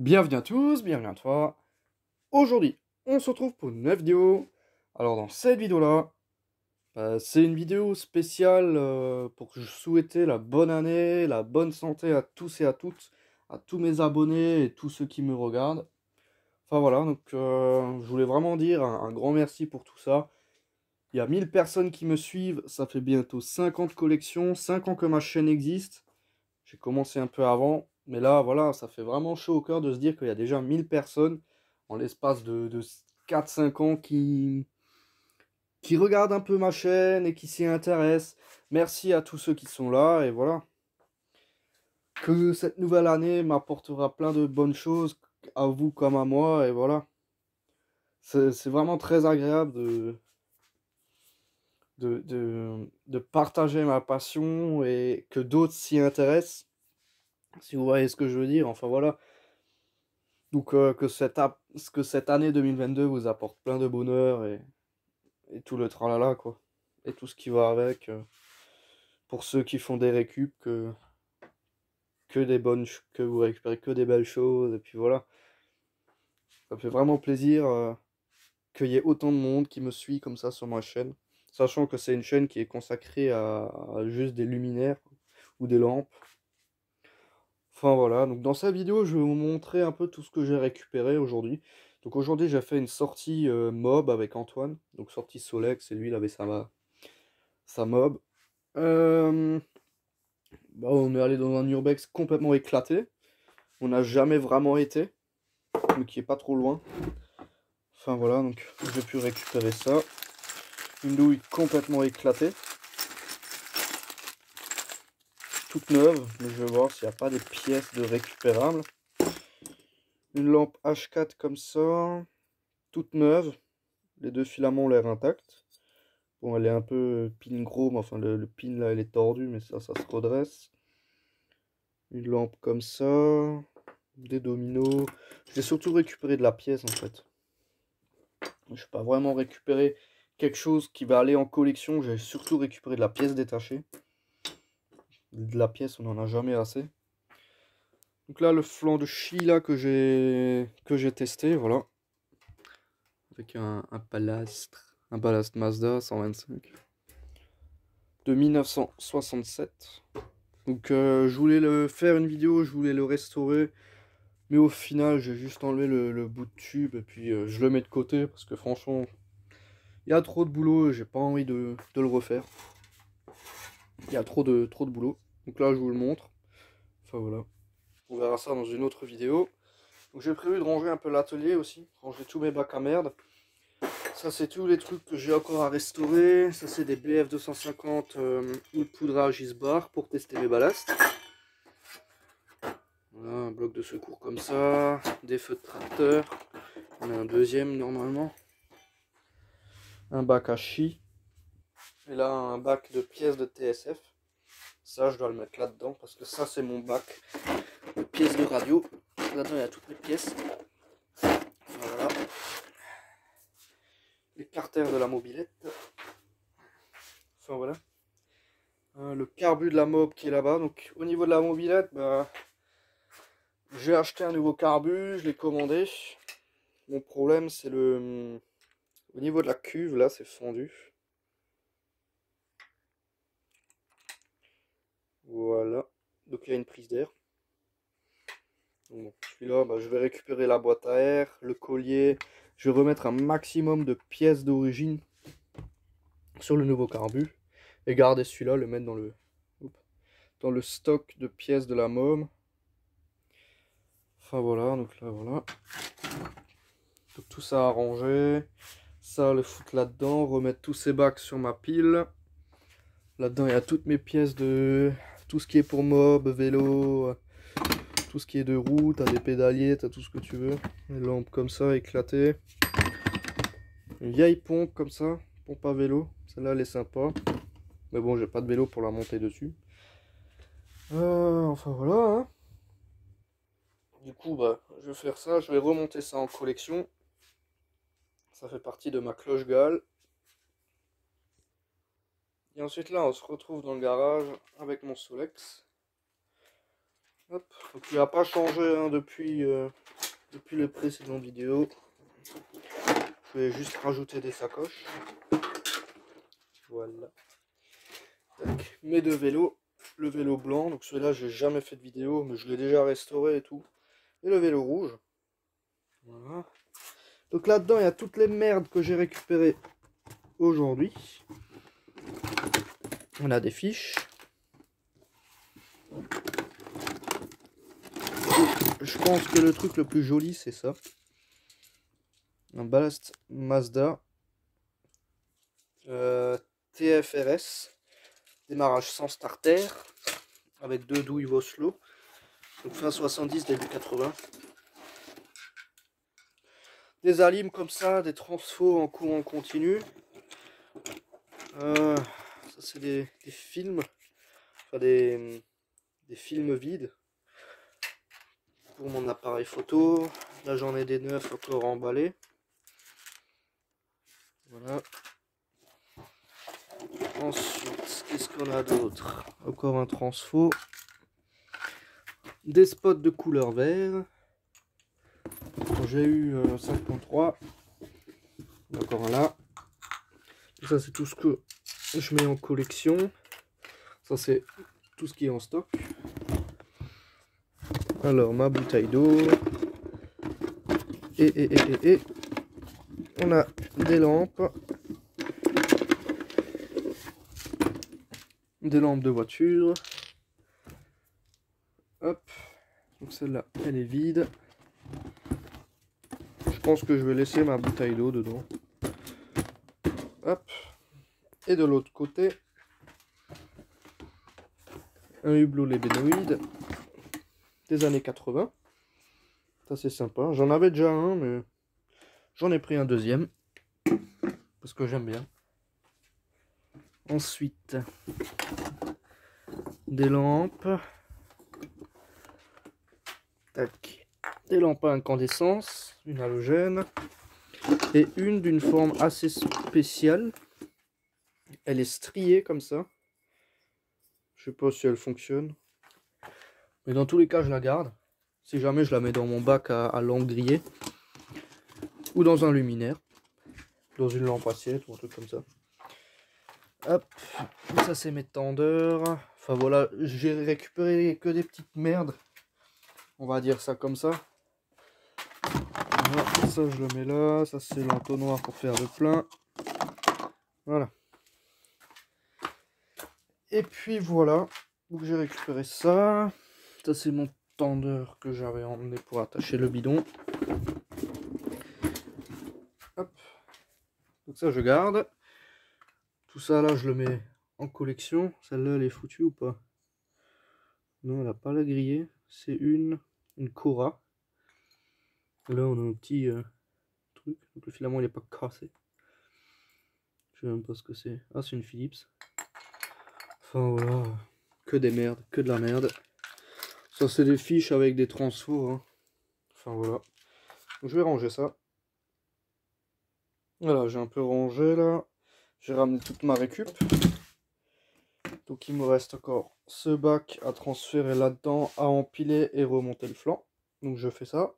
Bienvenue à tous, bienvenue à toi. Aujourd'hui, on se retrouve pour une nouvelle vidéo. Alors dans cette vidéo-là, c'est une vidéo spéciale pour souhaiter la bonne année, la bonne santé à tous et à toutes, à tous mes abonnés et tous ceux qui me regardent. Enfin voilà, donc je voulais vraiment dire un grand merci pour tout ça. Il y a 1000 personnes qui me suivent, ça fait bientôt 50 collections, 5 ans que ma chaîne existe. J'ai commencé un peu avant, mais là, voilà, ça fait vraiment chaud au cœur de se dire qu'il y a déjà 1000 personnes en l'espace de 4-5 ans qui regardent un peu ma chaîne et qui s'y intéressent. Merci à tous ceux qui sont là, et voilà. Que cette nouvelle année m'apportera plein de bonnes choses, à vous comme à moi, et voilà. C'est vraiment très agréable de partager ma passion et que d'autres s'y intéressent, si vous voyez ce que je veux dire. Enfin voilà. Donc que cette année 2022 vous apporte plein de bonheur et tout le tralala quoi. Et tout ce qui va avec. Pour ceux qui font des récup, que des que vous récupérez que des belles choses. Et puis voilà. Ça me fait vraiment plaisir qu'il y ait autant de monde qui me suit comme ça sur ma chaîne. Sachant que c'est une chaîne qui est consacrée à juste des luminaires ou des lampes. Enfin voilà, donc dans cette vidéo, je vais vous montrer un peu tout ce que j'ai récupéré aujourd'hui. Donc aujourd'hui, j'ai fait une sortie mob avec Antoine. Donc sortie Solex, et lui, il avait sa mob. Euh, on est allé dans un urbex complètement éclaté. On n'a jamais vraiment été, mais qui est pas trop loin. Enfin voilà, donc j'ai pu récupérer ça. Une douille complètement éclatée. Toute neuve, mais je vais voir s'il n'y a pas des pièces de récupérables. Une lampe H4 comme ça, toute neuve. Les deux filaments ont l'air intacts. Bon, elle est un peu pin chrome, enfin le pin là, elle est tordue, mais ça se redresse. Une lampe comme ça, des dominos. J'ai surtout récupéré de la pièce en fait. Je n'ai pas vraiment récupéré quelque chose qui va aller en collection, j'ai surtout récupéré de la pièce détachée. De la pièce, on n'en a jamais assez. Donc là, le flanc de scie là que j'ai testé, voilà. Avec un ballast Mazda 125 de 1967. Donc je voulais faire une vidéo, je voulais le restaurer, mais au final j'ai juste enlevé le bout de tube et puis je le mets de côté parce que franchement il y a trop de boulot et j'ai pas envie de le refaire. Il y a trop de boulot. Donc là je vous le montre. Enfin voilà. On verra ça dans une autre vidéo. Donc j'ai prévu de ranger un peu l'atelier aussi, ranger tous mes bacs à merde. Ça c'est tous les trucs que j'ai encore à restaurer. Ça c'est des BF 250 ou de poudrage Isbar pour tester mes ballasts. Voilà, un bloc de secours comme ça, des feux de tracteur, on a un deuxième normalement, un bac à scie, et là un bac de pièces de TSF, ça je dois le mettre là-dedans parce que ça c'est mon bac de pièces de radio, là-dedans il y a toutes les pièces, voilà, les carters de la mobilette, enfin voilà, le carbu de la mob qui est là-bas, donc au niveau de la mobilette, j'ai acheté un nouveau carbu, je l'ai commandé. Mon problème c'est au niveau de la cuve, là c'est fendu. Voilà, donc il y a une prise d'air. Bon, celui-là, je vais récupérer la boîte à air, le collier. Je vais remettre un maximum de pièces d'origine sur le nouveau carbu. Et garder celui-là, le mettre dans le stock de pièces de la môme. Enfin voilà, donc là voilà. Donc tout ça à ranger. Ça, le foutre là-dedans. Remettre tous ces bacs sur ma pile. Là-dedans, il y a toutes mes pièces de... Tout ce qui est pour mob, vélo, tout ce qui est de roue. T'as des pédaliers, t'as tout ce que tu veux. Des lampes comme ça, éclatées. Une vieille pompe comme ça, pompe à vélo. Celle-là, elle est sympa. Mais bon, j'ai pas de vélo pour la monter dessus. Enfin voilà, hein. Du coup, je vais faire ça. Je vais remonter ça en collection. Ça fait partie de ma cloche Gall. Et ensuite là, on se retrouve dans le garage avec mon Solex. Hop. Donc il n'a pas changé hein, depuis les précédentes vidéos. Je vais juste rajouter des sacoches. Voilà. Tac. Mes deux vélos. Le vélo blanc, donc celui-là j'ai jamais fait de vidéo, mais je l'ai déjà restauré et tout. Et le vélo rouge. Voilà. Donc là-dedans il y a toutes les merdes que j'ai récupérées aujourd'hui. On a des fiches. Je pense que le truc le plus joli c'est ça. Un ballast Mazda TFRS. Démarrage sans starter. Avec 2 douilles Voslo. Donc fin 70, début 80. Des alimes comme ça, des transfos en courant continu. Ça c'est des films. Enfin des films vides. Pour mon appareil photo. Là j'en ai des neufs encore emballés. Voilà. Ensuite, qu'est-ce qu'on a d'autre? Encore un transfo. Des spots de couleur vert. J'ai eu 5.3. Encore un là. Et ça c'est tout ce que je mets en collection. Ça c'est tout ce qui est en stock. Alors ma bouteille d'eau. Et on a des lampes. Des lampes de voiture. Hop. Donc celle-là, elle est vide. Je pense que je vais laisser ma bouteille d'eau dedans. Hop. Et de l'autre côté, un hublot lébénoïde des années 80. Ça c'est sympa. J'en avais déjà un, mais j'en ai pris un deuxième. Parce que j'aime bien. Ensuite, des lampes. Tac. Des lampes à incandescence, une halogène. Et une d'une forme assez spéciale. Elle est striée comme ça. Je sais pas si elle fonctionne. Mais dans tous les cas, je la garde. Si jamais je la mets dans mon bac à lampe grillée. Ou dans un luminaire. Dans une lampe assiette ou un truc comme ça. Hop. Ça c'est mes tendeurs. Enfin voilà, j'ai récupéré que des petites merdes. On va dire ça comme ça. Voilà, ça je le mets là. Ça c'est l'entonnoir pour faire le plein. Voilà. Et puis voilà, donc j'ai récupéré ça. Ça c'est mon tendeur que j'avais emmené pour attacher le bidon. Hop. Donc ça je garde. Tout ça là je le mets en collection. Celle-là elle est foutue ou pas? Non, elle n'a pas la grillée. C'est une Cora. Là on a un petit truc. Donc le filament il n'est pas cassé. Je sais même pas ce que c'est. Ah c'est une Philips. Enfin voilà. Que des merdes, que de la merde. Ça c'est des fiches avec des transfos. Hein. Enfin voilà. Donc, je vais ranger ça. Voilà, j'ai un peu rangé là. J'ai ramené toute ma récup. Donc il me reste encore ce bac à transférer là-dedans, à empiler et remonter le flanc. Donc je fais ça.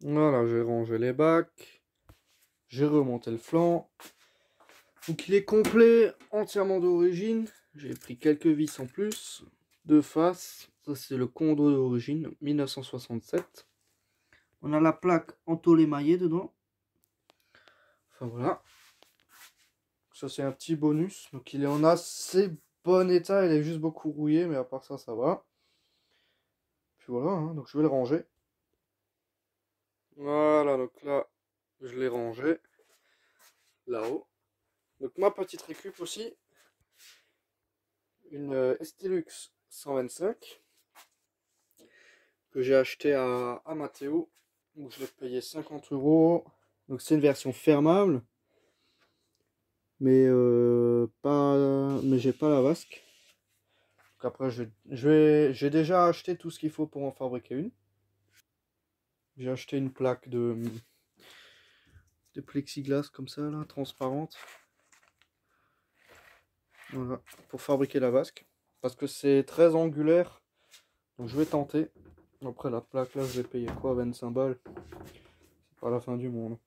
Voilà, j'ai rangé les bacs. J'ai remonté le flanc. Donc il est complet, entièrement d'origine. J'ai pris quelques vis en plus. De face. Ça c'est le Condor d'origine, 1967. On a la plaque en tôle émaillée dedans. Enfin voilà. Ça c'est un petit bonus. Donc il est en assez bon état. Il est juste beaucoup rouillé. Mais à part ça, ça va. Puis voilà. Hein, donc je vais le ranger. Voilà. Donc là, je l'ai rangé. Là-haut. Donc ma petite récup aussi. Une Estilux 125. Que j'ai acheté à Matteo. Donc je l'ai payé 50 €. Donc c'est une version fermable. Mais j'ai pas la vasque. Donc après j'ai déjà acheté tout ce qu'il faut pour en fabriquer une. J'ai acheté une plaque de plexiglas comme ça là, transparente. Voilà, pour fabriquer la vasque. Parce que c'est très angulaire. Donc je vais tenter. Après la plaque là, je vais payer quoi, 25 balles. C'est pas la fin du monde.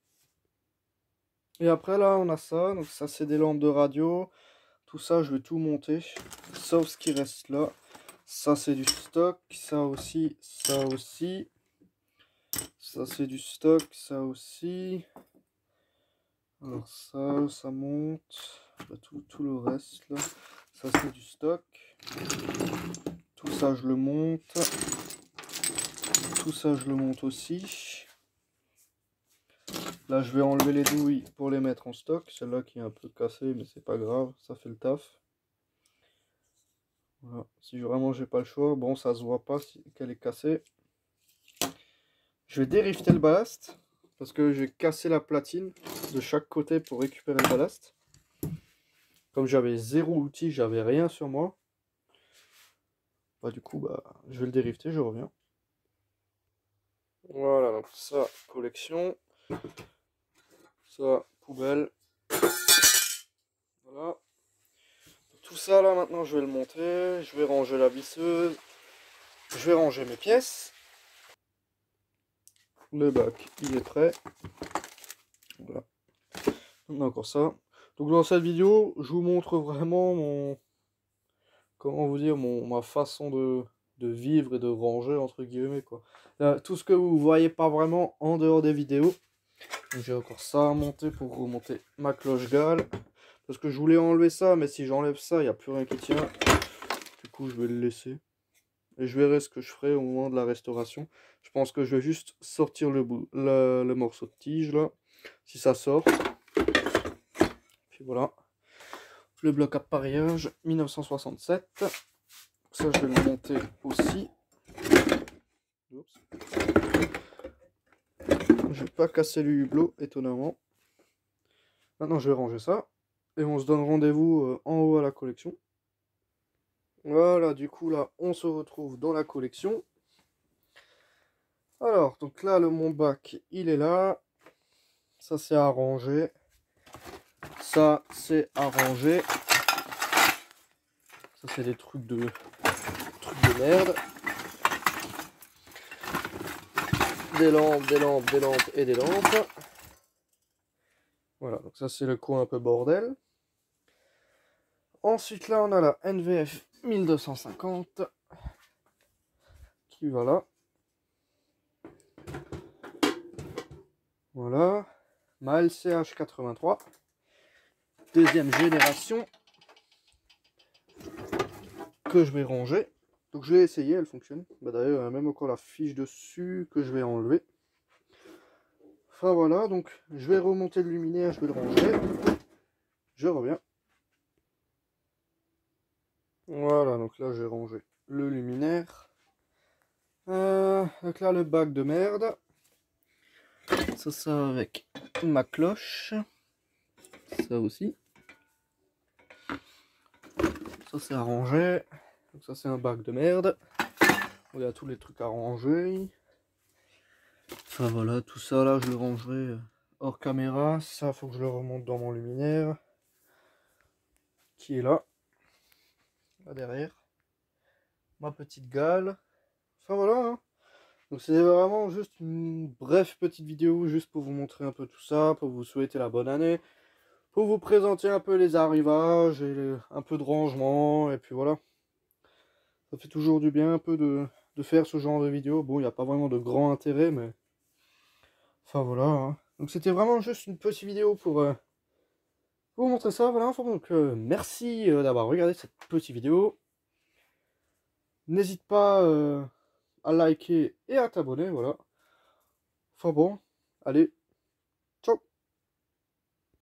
Et après là, on a ça. Donc ça, c'est des lampes de radio. Tout ça, je vais tout monter. Sauf ce qui reste là. Ça, c'est du stock. Ça aussi. Ça aussi. Ça, c'est du stock. Ça aussi. Alors ça monte. Bah, tout le reste là. Ça, c'est du stock. Tout ça, je le monte. Tout ça, je le monte aussi. Là, je vais enlever les douilles pour les mettre en stock. Celle-là qui est un peu cassée, mais c'est pas grave, ça fait le taf. Voilà. Si vraiment j'ai pas le choix, bon, ça se voit pas qu'elle est cassée. Je vais dérifter le ballast parce que j'ai cassé la platine de chaque côté pour récupérer le ballast. Comme j'avais zéro outil, j'avais rien sur moi. Bah, du coup, bah, je vais le dérifter, je reviens. Voilà, donc ça, collection. Ça, poubelle. Voilà. Tout ça là maintenant je vais le monter, je vais ranger la visseuse, je vais ranger mes pièces. Le bac il est prêt. Voilà. On a encore ça. Donc dans cette vidéo je vous montre vraiment mon, comment vous dire, ma façon de vivre et de ranger entre guillemets quoi. Là, tout ce que vous voyez pas vraiment en dehors des vidéos. J'ai encore ça à monter pour remonter ma cloche gale. Parce que je voulais enlever ça, mais si j'enlève ça, il n'y a plus rien qui tient. Du coup, je vais le laisser. Et je verrai ce que je ferai au moment de la restauration. Je pense que je vais juste sortir le morceau de tige, là. Si ça sort. Puis voilà. Le bloc appareillage 1967. Ça, je vais le monter aussi. Oups. Je vais pas casser le hublot, étonnamment. Maintenant, je vais ranger ça. Et on se donne rendez-vous en haut à la collection. Voilà, du coup, là, on se retrouve dans la collection. Alors, donc là, mon bac, il est là. Ça, c'est à ranger. Ça, c'est à ranger. Ça, c'est des trucs de merde. Des lampes, des lampes, des lampes et des lampes. Voilà, donc ça, c'est le coin un peu bordel. Ensuite, là, on a la NVF 1250 qui va là. Voilà. Ma LCH 83. Deuxième génération. Que je vais ranger. Donc je vais essayer, elle fonctionne. Bah, d'ailleurs, il y a même encore la fiche dessus que je vais enlever. Enfin voilà, donc je vais remonter le luminaire, je vais le ranger. Je reviens. Voilà, donc là j'ai rangé le luminaire. Donc là le bac de merde. Ça avec ma cloche. Ça aussi. Ça c'est à ranger. Donc ça c'est un bac de merde. Il y a tous les trucs à ranger. Enfin voilà, tout ça là je le rangerai hors caméra. Ça faut que je le remonte dans mon luminaire. Qui est là. Là derrière. Ma petite gale. Enfin voilà. Hein. Donc c'est vraiment juste une brève petite vidéo juste pour vous montrer un peu tout ça, pour vous souhaiter la bonne année, pour vous présenter un peu les arrivages et un peu de rangement, et puis voilà. Ça fait toujours du bien un peu de faire ce genre de vidéo. Bon, il n'y a pas vraiment de grand intérêt, mais... Enfin voilà. Hein. Donc c'était vraiment juste une petite vidéo pour vous montrer ça. Voilà. Enfin, donc merci d'avoir regardé cette petite vidéo. N'hésite pas à liker et à t'abonner, voilà. Enfin bon, allez,